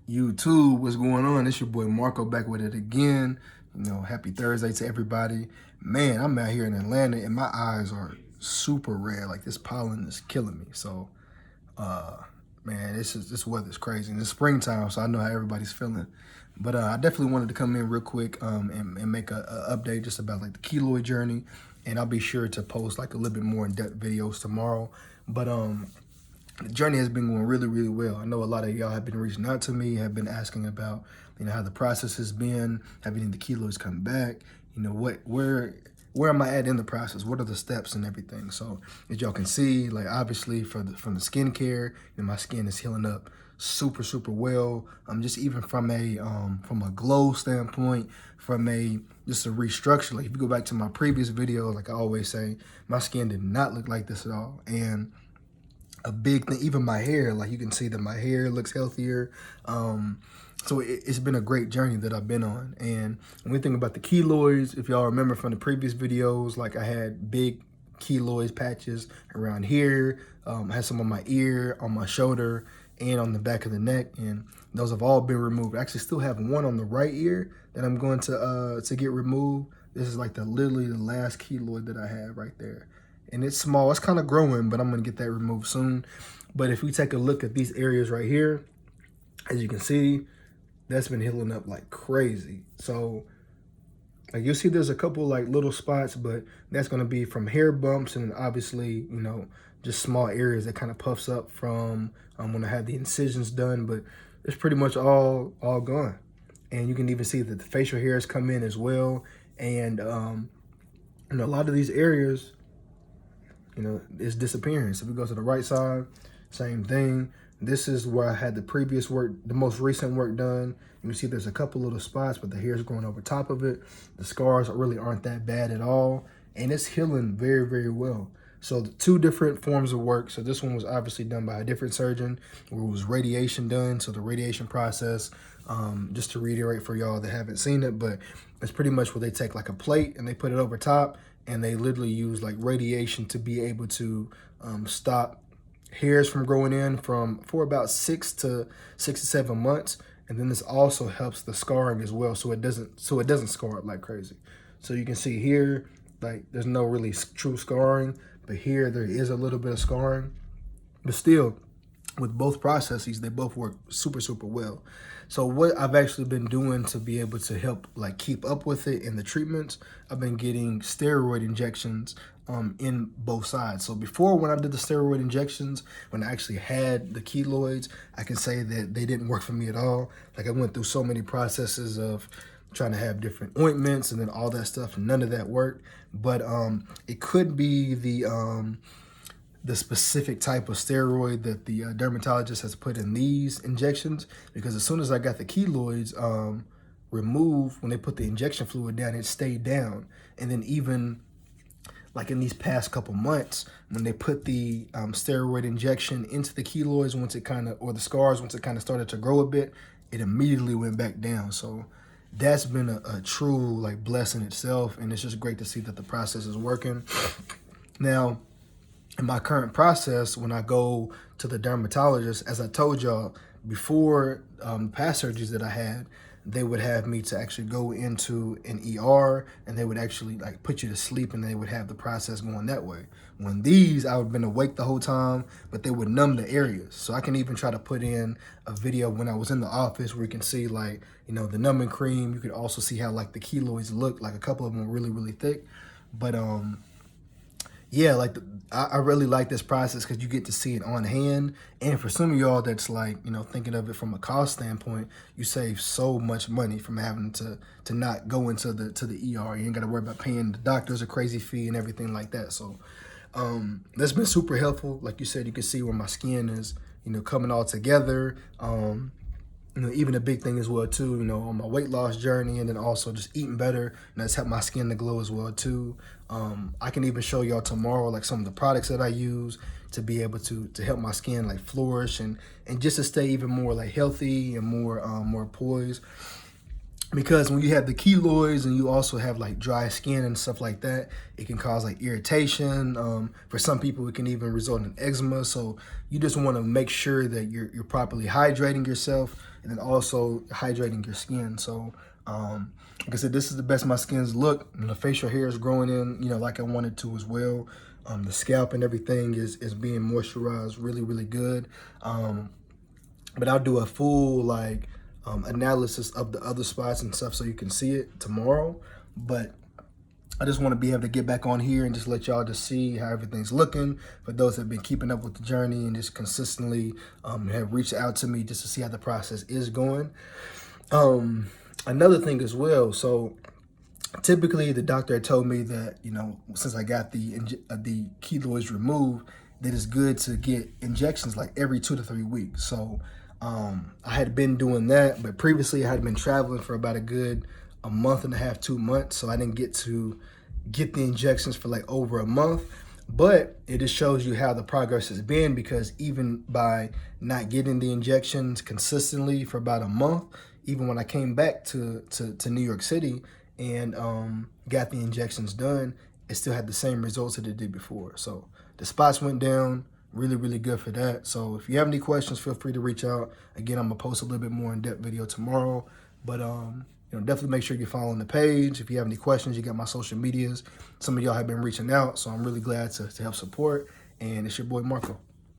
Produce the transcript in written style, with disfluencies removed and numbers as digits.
YouTube, what's going on? It's your boy Marco back with it again. Happy Thursday to everybody. Man, I'm out here in Atlanta and my eyes are super red. Like this pollen is killing me. So, man, this weather's crazy. And it's springtime, so I know how everybody's feeling. But I definitely wanted to come in real quick and make a update just about like the keloid journey. And I'll be sure to post like a little bit more in-depth videos tomorrow. But the journey has been going really, really well. I know a lot of y'all have been reaching out to me, have been asking about, how the process has been, have any of the keloids come back, where am I at in the process? What are the steps and everything? So as y'all can see, like obviously from the skincare, my skin is healing up super, super well. Just even from a glow standpoint, just a restructure. Like if you go back to my previous video, like I always say, my skin did not look like this at all. And a big thing, even my hair, like you can see that my hair looks healthier. So it's been a great journey that I've been on. And when we think about the keloids, if y'all remember from the previous videos, like I had big keloids patches around here. I had some on my ear, on my shoulder, and on the back of the neck, and those have all been removed. I actually still have one on the right ear that I'm going to get removed. This is like literally the last keloid that I had right there. And it's small, it's kind of growing, but I'm gonna get that removed soon. But if we take a look at these areas right here, as you can see, that's been healing up like crazy. So like you'll see there's a couple like little spots, but that's gonna be from hair bumps and obviously, just small areas that kind of puffs up from when I had the incisions done, but it's pretty much all gone. And you can even see that the facial hairs come in as well. And a lot of these areas, it's disappearing. So if we go to the right side, same thing. This is where I had the previous work, the most recent work done. You can see there's a couple little spots, but the hair's going over top of it. The scars really aren't that bad at all. And it's healing very, very well. So the two different forms of work. So this one was obviously done by a different surgeon where it was radiation done. So the radiation process, just to reiterate for y'all that haven't seen it, but it's pretty much where they take like a plate and they put it over top and they literally use like radiation to be able to stop hairs from growing in for about 6 to 7 months. And then this also helps the scarring as well, so it doesn't scar up like crazy. So you can see here, like there's no really true scarring, but here there is a little bit of scarring. But still, with both processes, they both work super, super well. So what I've actually been doing to be able to help like keep up with it in the treatments, I've been getting steroid injections in both sides. So before, when I did the steroid injections, when I actually had the keloids, I can say that they didn't work for me at all. Like I went through so many processes of trying to have different ointments and then all that stuff, and none of that worked. But it could be the specific type of steroid that the dermatologist has put in these injections, because as soon as I got the keloids removed, when they put the injection fluid down, it stayed down. And then even like in these past couple months, when they put the steroid injection into the keloids, or the scars, once it kind of started to grow a bit, it immediately went back down. So that's been a true like blessing itself. And it's just great to see that the process is working. Now, in my current process, when I go to the dermatologist, as I told y'all before, past surgeries that I had, they would have me to actually go into an ER and they would actually like put you to sleep and they would have the process going that way. When these, I would have been awake the whole time, but they would numb the areas. So I can even try to put in a video when I was in the office where you can see like, the numbing cream. You could also see how like the keloids look, like a couple of them were really, really thick. But yeah, like I really like this process because you get to see it on hand. And for some of y'all that's like, thinking of it from a cost standpoint, you save so much money from having to not go into the ER. You ain't got to worry about paying the doctors a crazy fee and everything like that. So that's been super helpful. Like you said, you can see where my skin is, coming all together. Even a big thing as well too, on my weight loss journey, and then also just eating better, and that's helped my skin to glow as well too. I can even show y'all tomorrow like some of the products that I use to be able to help my skin like flourish and just to stay even more like healthy and more poised. because when you have the keloids and you also have like dry skin and stuff like that, it can cause like irritation. For some people, it can even result in eczema. So you just want to make sure that you're properly hydrating yourself and then also hydrating your skin. So like I said, this is the best my skin's look. And the facial hair is growing in, like I wanted to as well. The scalp and everything is being moisturized really, really good. But I'll do a full like analysis of the other spots and stuff so you can see it tomorrow. But I just want to be able to get back on here and just let y'all just see how everything's looking. For those that have been keeping up with the journey and just consistently have reached out to me just to see how the process is going. Another thing as well, so typically the doctor had told me that, since I got the keloids removed, that it's good to get injections like every 2 to 3 weeks. So I had been doing that, but previously I had been traveling for about a month and a half, 2 months. So I didn't get to get the injections for like over a month. But it just shows you how the progress has been, because even by not getting the injections consistently for about a month, even when I came back to New York City and got the injections done, it still had the same results that it did before. So the spots went down, really, really good for that. So if you have any questions, feel free to reach out. Again, I'm gonna post a little bit more in-depth video tomorrow, but definitely make sure you're following the page. If you have any questions, you got my social medias. Some of y'all have been reaching out, so I'm really glad to help support. And it's your boy Marco.